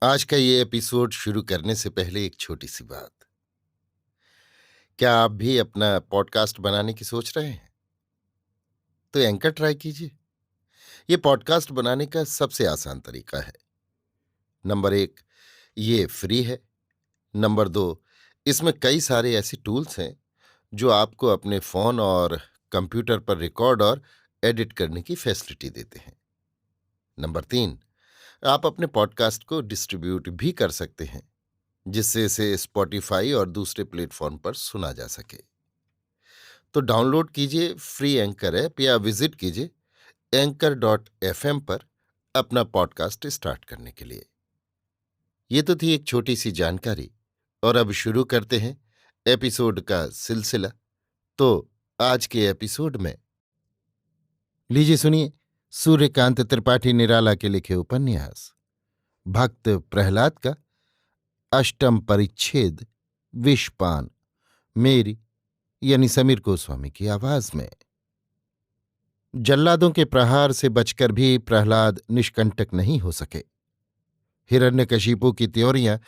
आज का ये एपिसोड शुरू करने से पहले एक छोटी सी बात। क्या आप भी अपना पॉडकास्ट बनाने की सोच रहे हैं? तो एंकर ट्राई कीजिए। ये पॉडकास्ट बनाने का सबसे आसान तरीका है। नंबर 1, ये फ्री है। नंबर 2, इसमें कई सारे ऐसे टूल्स हैं जो आपको अपने फोन और कंप्यूटर पर रिकॉर्ड और एडिट करने की फैसिलिटी देते हैं। नंबर 3, आप अपने पॉडकास्ट को डिस्ट्रीब्यूट भी कर सकते हैं, जिससे इसे स्पॉटिफाई और दूसरे प्लेटफॉर्म पर सुना जा सके। तो डाउनलोड कीजिए फ्री एंकर ऐप या विजिट कीजिए anchor.fm पर अपना पॉडकास्ट स्टार्ट करने के लिए। ये तो थी एक छोटी सी जानकारी, और अब शुरू करते हैं एपिसोड का सिलसिला। तो आज के एपिसोड में लीजिए सुनिए सूर्यकांत त्रिपाठी निराला के लिखे उपन्यास भक्त प्रहलाद का अष्टम परिच्छेद विषपान, मेरी यानी समीर गोस्वामी की आवाज में। जल्लादों के प्रहार से बचकर भी प्रहलाद निष्कंटक नहीं हो सके। हिरण्यकशिपु की त्योरियां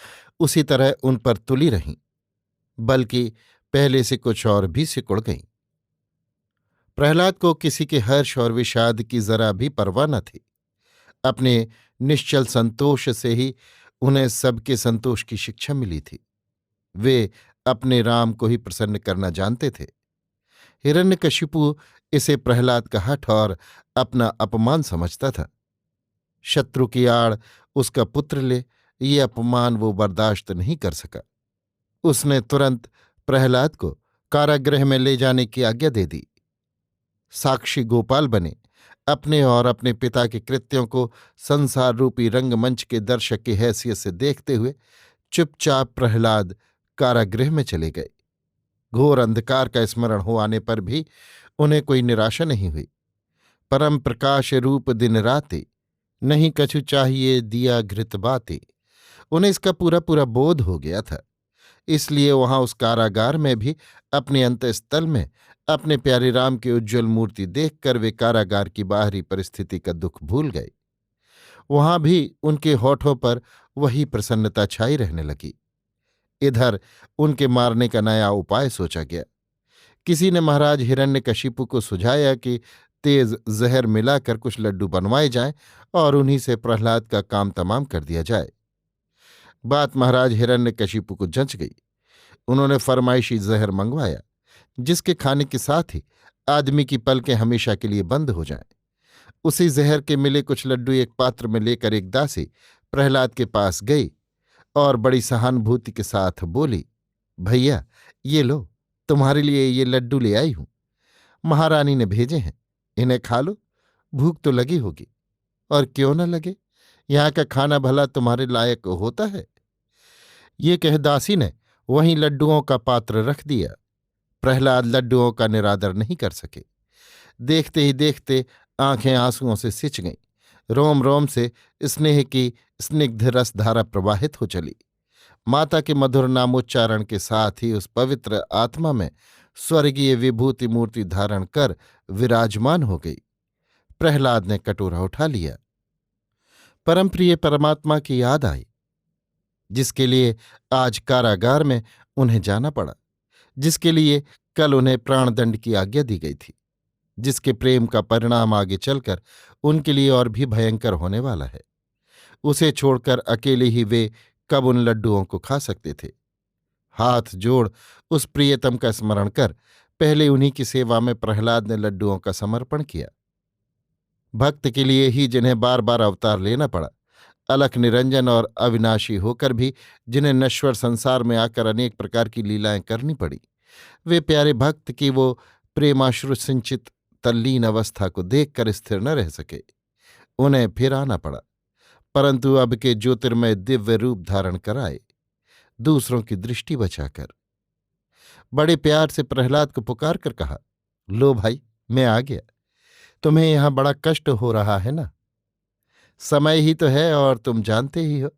उसी तरह उन पर तुली रहीं, बल्कि पहले से कुछ और भी सिकुड़ गईं। प्रहलाद को किसी के हर्ष और विषाद की जरा भी परवाह न थी। अपने निश्चल संतोष से ही उन्हें सबके संतोष की शिक्षा मिली थी। वे अपने राम को ही प्रसन्न करना जानते थे। हिरण्यकशिपु इसे प्रहलाद का हठ और अपना अपमान समझता था। शत्रु की आड़ उसका पुत्र ले, ये अपमान वो बर्दाश्त नहीं कर सका। उसने तुरंत प्रहलाद को कारागृह में ले जाने की आज्ञा दे दी। साक्षी गोपाल बने अपने और अपने पिता के कृत्यों को संसार रूपी रंगमंच के दर्शक की हैसियत से देखते हुए चुपचाप प्रहलाद कारागृह में चले गए। घोर अंधकार का स्मरण हो आने पर भी उन्हें कोई निराशा नहीं हुई। परम प्रकाश रूप दिन राते, नहीं कछु चाहिए दिया घृत बाते। उन्हें इसका पूरा पूरा बोध हो गया था। इसलिए वहां उस कारागार में भी अपने अंतस्थल में अपने प्यारे राम की उज्ज्वल मूर्ति देखकर वे कारागार की बाहरी परिस्थिति का दुख भूल गए। वहां भी उनके होठों पर वही प्रसन्नता छाई रहने लगी। इधर उनके मारने का नया उपाय सोचा गया। किसी ने महाराज हिरण्यकशिपु को सुझाया कि तेज जहर मिलाकर कुछ लड्डू बनवाए जाएं और उन्हीं से प्रहलाद का काम तमाम कर दिया जाए। बात महाराज हिरण्यकशिपु को जंच गई। उन्होंने फरमाइशी जहर मंगवाया, जिसके खाने के साथ ही आदमी की पलकें हमेशा के लिए बंद हो जाएं। उसी जहर के मिले कुछ लड्डू एक पात्र में लेकर एक दासी प्रहलाद के पास गई और बड़ी सहानुभूति के साथ बोली, भैया ये लो, तुम्हारे लिए ये लड्डू ले आई हूं। महारानी ने भेजे हैं, इन्हें खा लो, भूख तो लगी होगी। और क्यों न लगे, यहाँ का खाना भला तुम्हारे लायक होता है। ये कह दासी ने वहीं लड्डुओं का पात्र रख दिया। प्रहलाद लड्डुओं का निरादर नहीं कर सके। देखते ही देखते आंखें आंसुओं से सिंच गईं। रोम रोम से स्नेह की स्निग्ध रसधारा प्रवाहित हो चली। माता के मधुर नामोच्चारण के साथ ही उस पवित्र आत्मा में स्वर्गीय विभूति मूर्ति धारण कर विराजमान हो गई। प्रहलाद ने कटोरा उठा लिया। परमप्रिय परमात्मा की याद आई, जिसके लिए आज कारागार में उन्हें जाना पड़ा, जिसके लिए कल उन्हें प्राणदंड की आज्ञा दी गई थी, जिसके प्रेम का परिणाम आगे चलकर उनके लिए और भी भयंकर होने वाला है। उसे छोड़कर अकेले ही वे कब उन लड्डुओं को खा सकते थे। हाथ जोड़ उस प्रियतम का स्मरण कर पहले उन्हीं की सेवा में प्रहलाद ने लड्डुओं का समर्पण किया। भक्त के लिए ही जिन्हें बार बार अवतार लेना पड़ा, अलख निरंजन और अविनाशी होकर भी जिन्हें नश्वर संसार में आकर अनेक प्रकार की लीलाएं करनी पड़ी, वे प्यारे भक्त की वो प्रेमाश्रु सिंचित तल्लीन अवस्था को देखकर स्थिर न रह सके। उन्हें फिर आना पड़ा, परंतु अब के ज्योतिर्मय दिव्य रूप धारण कराए, दूसरों की दृष्टि बचाकर। बड़े प्यार से प्रहलाद को पुकार कर कहा, लो भाई, मैं आ गया। तुम्हें यहां बड़ा कष्ट हो रहा है ना? समय ही तो है और तुम जानते ही हो।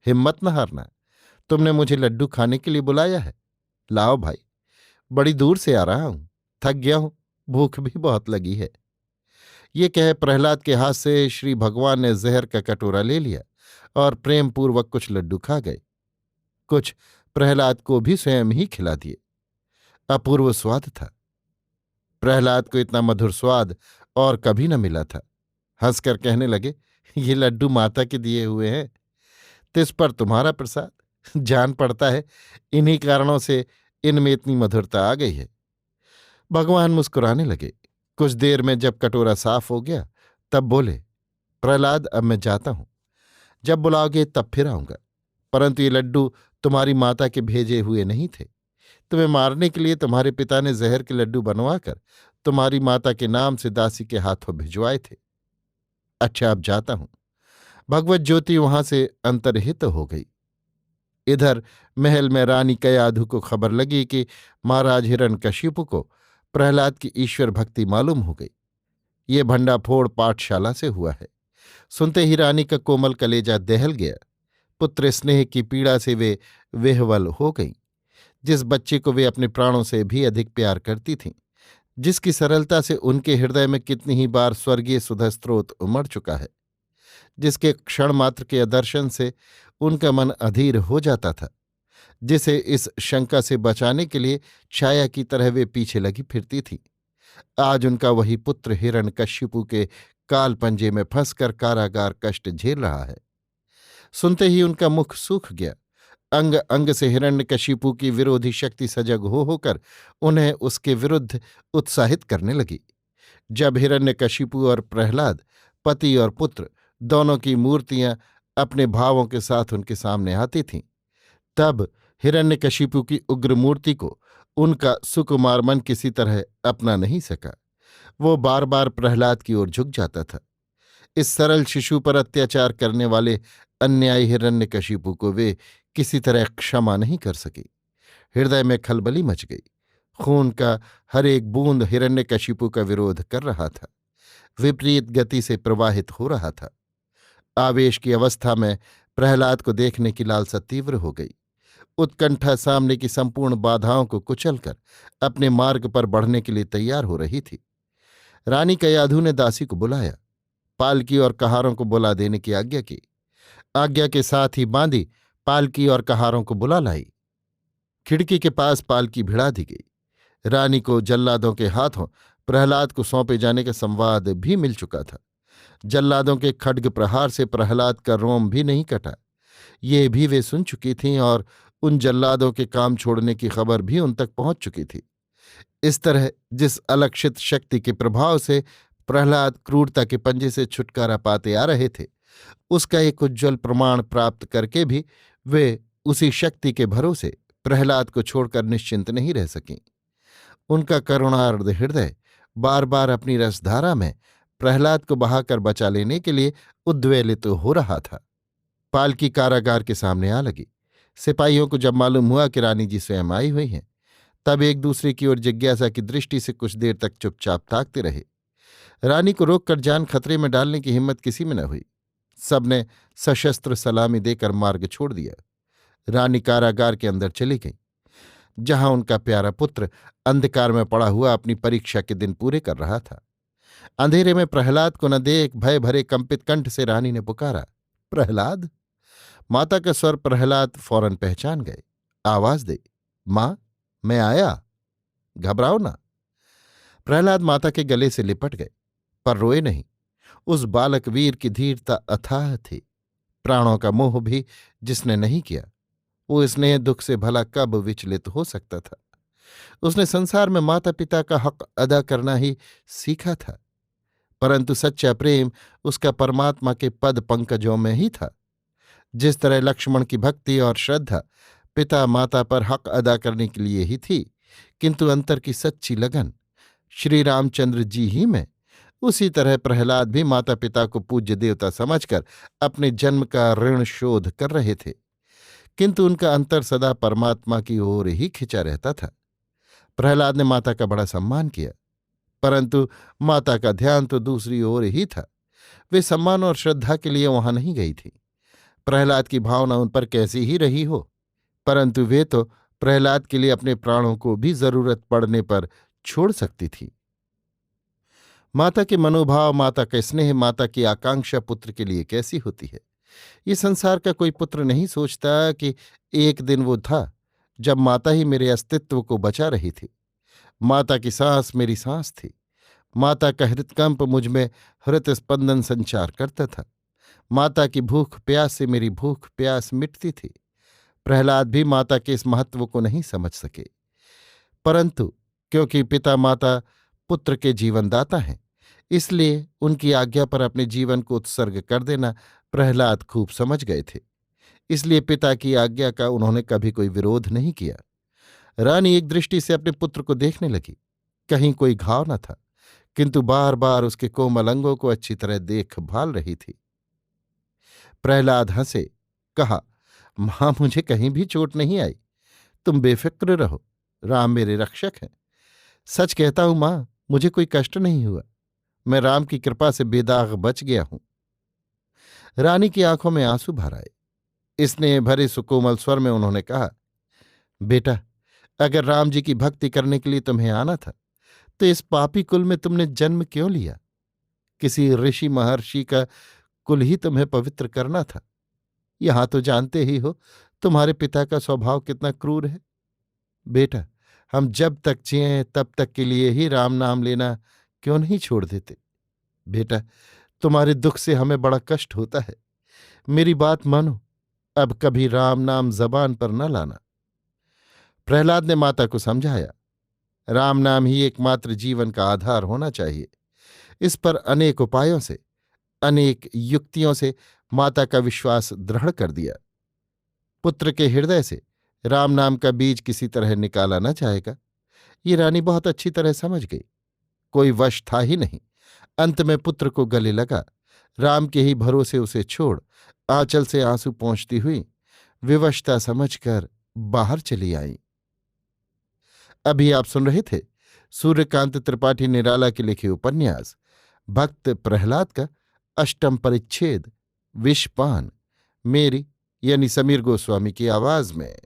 हिम्मत न हारना, तुमने मुझे लड्डू खाने के लिए बुलाया है। लाओ भाई, बड़ी दूर से आ रहा हूं, थक गया हूं, भूख भी बहुत लगी है। ये कह प्रहलाद के हाथ से श्री भगवान ने जहर का कटोरा ले लिया और प्रेमपूर्वक कुछ लड्डू खा गए। कुछ प्रहलाद को भी स्वयं ही खिला दिए। अपूर्व स्वाद था। प्रहलाद को इतना मधुर स्वाद और कभी न मिला था। हंसकर कहने लगे, ये लड्डू माता के दिए हुए हैं, तिस पर तुम्हारा प्रसाद। जान पड़ता है इन्हीं कारणों से इनमें इतनी मधुरता आ गई है। भगवान मुस्कुराने लगे। कुछ देर में जब कटोरा साफ हो गया तब बोले, प्रहलाद अब मैं जाता हूं, जब बुलाओगे तब फिर आऊंगा। परंतु ये लड्डू तुम्हारी माता के भेजे हुए नहीं थे। तुम्हें मारने के लिए तुम्हारे पिता ने जहर के लड्डू बनवाकर तुम्हारी माता के नाम से दासी के हाथों भिजवाए थे। अच्छा अब जाता हूं। भगवत ज्योति वहां से अंतर्हित हो गई। इधर महल में रानी कयाधु को खबर लगी कि महाराज हिरण्यकशिपु को प्रहलाद की ईश्वर भक्ति मालूम हो गई। ये भंडाफोड़ पाठशाला से हुआ है। सुनते ही रानी का कोमल कलेजा दहल गया। पुत्र स्नेह की पीड़ा से वे विह्वल हो गईं। जिस बच्चे को वे अपने प्राणों से भी अधिक प्यार करती थीं, जिसकी सरलता से उनके हृदय में कितनी ही बार स्वर्गीय सुधा स्रोत उमड़ चुका है, जिसके क्षण मात्र के दर्शन से उनका मन अधीर हो जाता था, जिसे इस शंका से बचाने के लिए छाया की तरह वे पीछे लगी फिरती थी, आज उनका वही पुत्र हिरण्यकशिपु के कालपंजे में फंसकर कारागार कष्ट झेल रहा है। सुनते ही उनका मुख सूख गया। अंग अंग से हिरण्यकशिपु की विरोधी शक्ति सजग हो होकर उन्हें उसके विरुद्ध उत्साहित करने लगी। जब हिरण्यकशिपु और प्रहलाद, पति और पुत्र दोनों की मूर्तियां अपने भावों के साथ उनके सामने आती थीं, तब हिरण्यकशिपु की उग्र मूर्ति को उनका सुकुमार मन किसी तरह अपना नहीं सका। वो बार बार प्रहलाद की ओर झुक जाता था। इस सरल शिशु पर अत्याचार करने वाले अन्यायी हिरण्यकशिपु को वे किसी तरह क्षमा नहीं कर सके। हृदय में खलबली मच गई। खून का हर एक बूंद हिरण्यकशिपु का विरोध कर रहा था, विपरीत गति से प्रवाहित हो रहा था। आवेश की अवस्था में प्रहलाद को देखने की लालसा तीव्र हो गई। उत्कंठा सामने की संपूर्ण बाधाओं को कुचलकर अपने मार्ग पर बढ़ने के लिए तैयार हो रही थी। रानी कयाधु ने दासी को बुलाया, पालकी और कहारों को बुला देने की आज्ञा की। आज्ञा के साथ ही बांधी पालकी और कहारों को बुला लाई। खिड़की के पास पालकी भिड़ा दी गई। रानी को जल्लादों के हाथों प्रहलाद को सौंपे जाने का संवाद भी मिल चुका था। जल्लादों के खड्ग प्रहार से प्रहलाद का रोम भी नहीं कटा, ये भी वे सुन चुकी थीं और उन जल्लादों के काम छोड़ने की खबर भी उन तक पहुंच चुकी थी। इस तरह जिस अलक्षित शक्ति के प्रभाव से प्रहलाद क्रूरता के पंजे से छुटकारा पाते आ रहे थे, उसका एक उज्ज्वल प्रमाण प्राप्त करके भी वे उसी शक्ति के भरोसे प्रहलाद को छोड़कर निश्चिंत नहीं रह सकीं। उनका करुणार्ध हृदय बार बार अपनी रसधारा में प्रहलाद को बहाकर बचा लेने के लिए उद्वेलित हो रहा था। पालकी कारागार के सामने आ लगी। सिपाहियों को जब मालूम हुआ कि रानी जी स्वयं आई हुई हैं, तब एक दूसरे की ओर जिज्ञासा की दृष्टि से कुछ देर तक चुपचाप ताकते रहे। रानी को रोककर जान खतरे में डालने की हिम्मत किसी में न हुई। सबने सशस्त्र सलामी देकर मार्ग छोड़ दिया। रानी कारागार के अंदर चली गई, जहां उनका प्यारा पुत्र अंधकार में पड़ा हुआ अपनी परीक्षा के दिन पूरे कर रहा था। अंधेरे में प्रहलाद को न देख भय भरे कंपित कंठ से रानी ने पुकारा, प्रहलाद। माता का स्वर प्रहलाद फौरन पहचान गए। आवाज दे, मां मैं आया, घबराओ ना। प्रहलाद माता के गले से लिपट गए, पर रोए नहीं। उस बालक वीर की धीरता अथाह थी। प्राणों का मोह भी जिसने नहीं किया, वो स्नेह दुख से भला कब विचलित हो सकता था। उसने संसार में माता पिता का हक अदा करना ही सीखा था, परंतु सच्चा प्रेम उसका परमात्मा के पद पंकजों में ही था। जिस तरह लक्ष्मण की भक्ति और श्रद्धा पिता माता पर हक अदा करने के लिए ही थी, किंतु अंतर की सच्ची लगन श्री रामचंद्र जी ही में, उसी तरह प्रहलाद भी माता पिता को पूज्य देवता समझकर अपने जन्म का ऋण शोध कर रहे थे, किंतु उनका अंतर सदा परमात्मा की ओर ही खिंचा रहता था। प्रहलाद ने माता का बड़ा सम्मान किया, परंतु माता का ध्यान तो दूसरी ओर ही था। वे सम्मान और श्रद्धा के लिए वहां नहीं गई थी। प्रहलाद की भावना उन पर कैसी ही रही हो, परंतु वे तो प्रहलाद के लिए अपने प्राणों को भी जरूरत पड़ने पर छोड़ सकती थी। माता के मनोभाव, माता का स्नेह, माता की आकांक्षा पुत्र के लिए कैसी होती है, ये संसार का कोई पुत्र नहीं सोचता कि एक दिन वो था जब माता ही मेरे अस्तित्व को बचा रही थी। माता की सांस मेरी सांस थी। माता का हृदकंप मुझ में हृत स्पंदन संचार करता था। माता की भूख प्यास से मेरी भूख प्यास मिटती थी। प्रहलाद भी माता के इस महत्व को नहीं समझ सके, परंतु क्योंकि पिता माता पुत्र के जीवनदाता हैं, इसलिए उनकी आज्ञा पर अपने जीवन को उत्सर्ग कर देना प्रहलाद खूब समझ गए थे। इसलिए पिता की आज्ञा का उन्होंने कभी कोई विरोध नहीं किया। रानी एक दृष्टि से अपने पुत्र को देखने लगी। कहीं कोई घाव न था, किंतु बार बार उसके कोमल अंगों को अच्छी तरह देखभाल रही थी। प्रहलाद हंसे, कहा, मां, मुझे कहीं भी चोट नहीं आई। तुम बेफिक्र रहो, राम मेरे रक्षक हैं। सच कहता हूं मां, मुझे कोई कष्ट नहीं हुआ। मैं राम की कृपा से बेदाग बच गया हूं। रानी की आंखों में आंसू भर आए। स्नेह भरे सुकोमल स्वर में उन्होंने कहा, बेटा, अगर राम जी की भक्ति करने के लिए तुम्हें आना था तो इस पापी कुल में तुमने जन्म क्यों लिया? किसी ऋषि महर्षि का कुल ही तुम्हें पवित्र करना था। यहां तो जानते ही हो तुम्हारे पिता का स्वभाव कितना क्रूर है। बेटा, हम जब तक जिए तब तक के लिए ही राम नाम लेना क्यों नहीं छोड़ देते? बेटा, तुम्हारे दुख से हमें बड़ा कष्ट होता है। मेरी बात मानो, अब कभी राम नाम जबान पर न लाना। प्रहलाद ने माता को समझाया, राम नाम ही एकमात्र जीवन का आधार होना चाहिए। इस पर अनेक उपायों से, अनेक युक्तियों से माता का विश्वास दृढ़ कर दिया। पुत्र के हृदय से राम नाम का बीज किसी तरह निकाला न जाएगा, ये रानी बहुत अच्छी तरह समझ गई। कोई वश था ही नहीं। अंत में पुत्र को गले लगा, राम के ही भरोसे उसे छोड़ आंचल से आंसू पोंछती हुई विवशता समझकर बाहर चली आई। अभी आप सुन रहे थे सूर्यकांत त्रिपाठी निराला के लिखे उपन्यास भक्त प्रहलाद का 8वां परिच्छेद विषपान, मेरी यानी समीर गोस्वामी की आवाज में।